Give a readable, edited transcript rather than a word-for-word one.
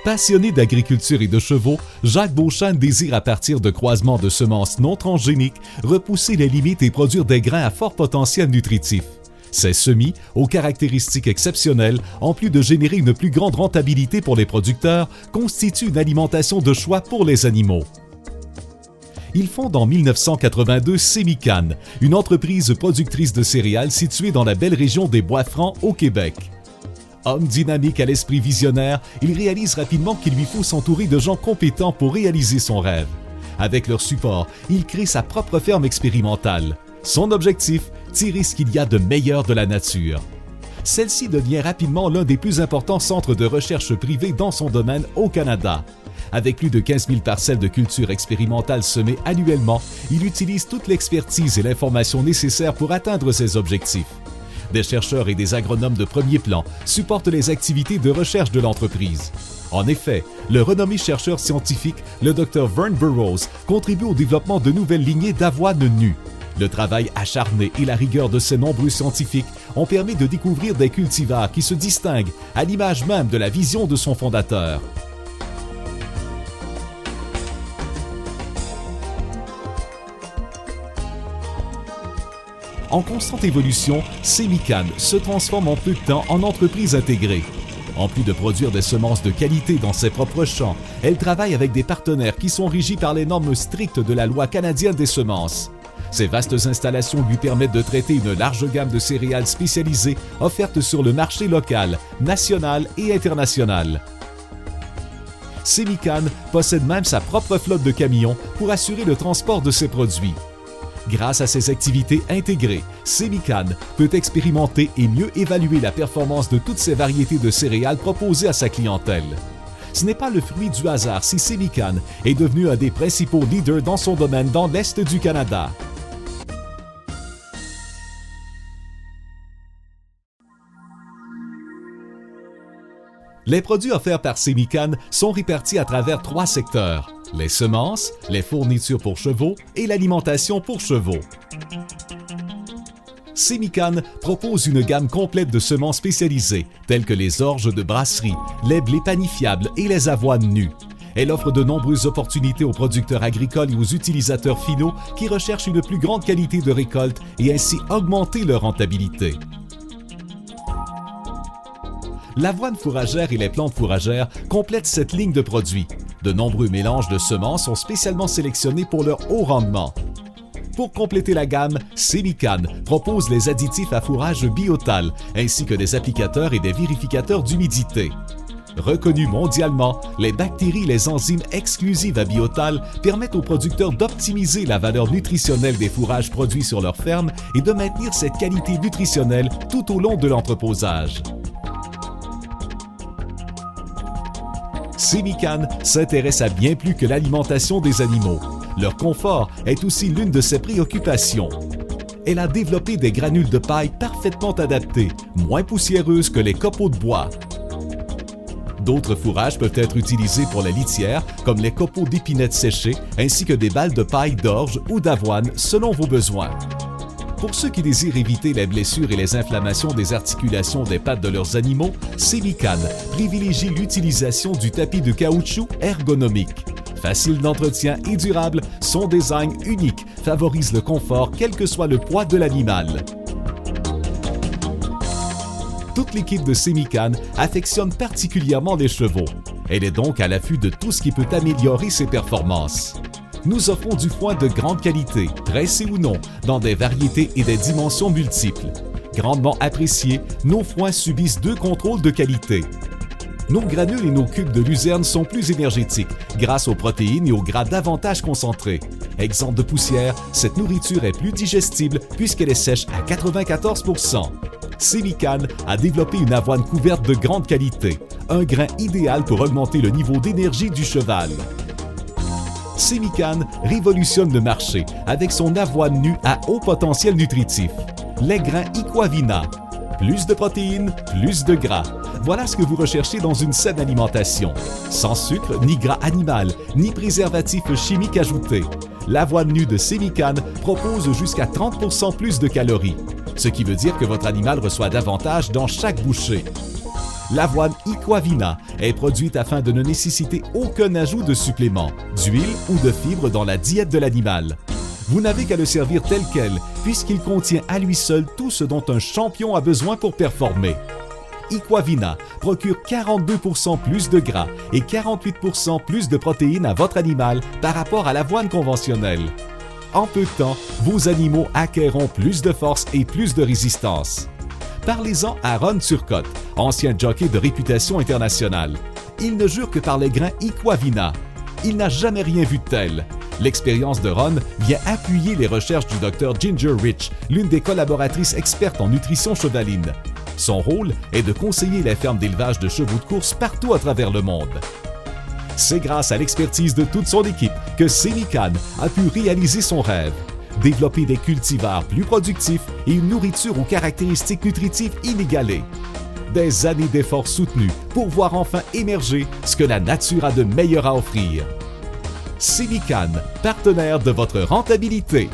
Passionné d'agriculture et de chevaux, Jacques Beauchesne désire à partir de croisements de semences non transgéniques repousser les limites et produire des grains à fort potentiel nutritif. Ces semis, aux caractéristiques exceptionnelles, en plus de générer une plus grande rentabilité pour les producteurs, constituent une alimentation de choix pour les animaux. Il fonde en 1982 Sémican, une entreprise productrice de céréales située dans la belle région des Bois-Francs au Québec. Homme dynamique à l'esprit visionnaire, il réalise rapidement qu'il lui faut s'entourer de gens compétents pour réaliser son rêve. Avec leur support, il crée sa propre ferme expérimentale. Son objectif, tirer ce qu'il y a de meilleur de la nature. Celle-ci devient rapidement l'un des plus importants centres de recherche privés dans son domaine au Canada. Avec plus de 15 000 parcelles de culture expérimentale semées annuellement, il utilise toute l'expertise et l'information nécessaires pour atteindre ses objectifs. Des chercheurs et des agronomes de premier plan supportent les activités de recherche de l'entreprise. En effet, le renommé chercheur scientifique, le Dr Vern Burroughs, contribue au développement de nouvelles lignées d'avoine nue. Le travail acharné et la rigueur de ces nombreux scientifiques ont permis de découvrir des cultivars qui se distinguent à l'image même de la vision de son fondateur. En constante évolution, Sémican se transforme en peu de temps en entreprise intégrée. En plus de produire des semences de qualité dans ses propres champs, elle travaille avec des partenaires qui sont régis par les normes strictes de la loi canadienne des semences. Ces vastes installations lui permettent de traiter une large gamme de céréales spécialisées offertes sur le marché local, national et international. Sémican possède même sa propre flotte de camions pour assurer le transport de ses produits. Grâce à ses activités intégrées, Sémican peut expérimenter et mieux évaluer la performance de toutes ces variétés de céréales proposées à sa clientèle. Ce n'est pas le fruit du hasard si Sémican est devenu un des principaux leaders dans son domaine dans l'Est du Canada. Les produits offerts par Sémican sont répartis à travers 3 secteurs: les semences, les fournitures pour chevaux et l'alimentation pour chevaux. Sémican propose une gamme complète de semences spécialisées, telles que les orges de brasserie, les blés panifiables et les avoines nues. Elle offre de nombreuses opportunités aux producteurs agricoles et aux utilisateurs finaux qui recherchent une plus grande qualité de récolte et ainsi augmenter leur rentabilité. L'avoine fourragère et les plantes fourragères complètent cette ligne de produits. De nombreux mélanges de semences sont spécialement sélectionnés pour leur haut rendement. Pour compléter la gamme, Sémican propose les additifs à fourrage Biotal, ainsi que des applicateurs et des vérificateurs d'humidité. Reconnus mondialement, les bactéries et les enzymes exclusives à Biotal permettent aux producteurs d'optimiser la valeur nutritionnelle des fourrages produits sur leur ferme et de maintenir cette qualité nutritionnelle tout au long de l'entreposage. Sémican s'intéresse à bien plus que l'alimentation des animaux. Leur confort est aussi l'une de ses préoccupations. Elle a développé des granules de paille parfaitement adaptés, moins poussiéreuses que les copeaux de bois. D'autres fourrages peuvent être utilisés pour la litière, comme les copeaux d'épinettes séchés, ainsi que des balles de paille d'orge ou d'avoine selon vos besoins. Pour ceux qui désirent éviter les blessures et les inflammations des articulations des pattes de leurs animaux, Sémican privilégie l'utilisation du tapis de caoutchouc ergonomique. Facile d'entretien et durable, son design unique favorise le confort quel que soit le poids de l'animal. Toute l'équipe de Sémican affectionne particulièrement les chevaux. Elle est donc à l'affût de tout ce qui peut améliorer ses performances. Nous offrons du foin de grande qualité, pressé ou non, dans des variétés et des dimensions multiples. Grandement appréciés, nos foins subissent 2 contrôles de qualité. Nos granules et nos cubes de luzerne sont plus énergétiques, grâce aux protéines et aux gras davantage concentrés. Exempte de poussière, cette nourriture est plus digestible puisqu'elle est sèche à 94 %. Sémican a développé une avoine couverte de grande qualité, un grain idéal pour augmenter le niveau d'énergie du cheval. Sémican révolutionne le marché avec son avoine nue à haut potentiel nutritif. Les grains Equavina. Plus de protéines, plus de gras. Voilà ce que vous recherchez dans une saine alimentation. Sans sucre, ni gras animal, ni préservatifs chimiques ajoutés. L'avoine nue de Sémican propose jusqu'à 30 % plus de calories, ce qui veut dire que votre animal reçoit davantage dans chaque bouchée. L'avoine Equavina est produite afin de ne nécessiter aucun ajout de suppléments, d'huile ou de fibres dans la diète de l'animal. Vous n'avez qu'à le servir tel quel, puisqu'il contient à lui seul tout ce dont un champion a besoin pour performer. Equavina procure 42% plus de gras et 48% plus de protéines à votre animal par rapport à l'avoine conventionnelle. En peu de temps, vos animaux acquerront plus de force et plus de résistance. Parlez-en à Ron Turcotte, ancien jockey de réputation internationale. Il ne jure que par les grains Equavina. Il n'a jamais rien vu de tel. L'expérience de Ron vient appuyer les recherches du Dr Ginger Rich, l'une des collaboratrices expertes en nutrition chevaline. Son rôle est de conseiller les fermes d'élevage de chevaux de course partout à travers le monde. C'est grâce à l'expertise de toute son équipe que Semicane a pu réaliser son rêve. Développer des cultivars plus productifs et une nourriture aux caractéristiques nutritives inégalées. Des années d'efforts soutenus pour voir enfin émerger ce que la nature a de meilleur à offrir. Semicane, partenaire de votre rentabilité.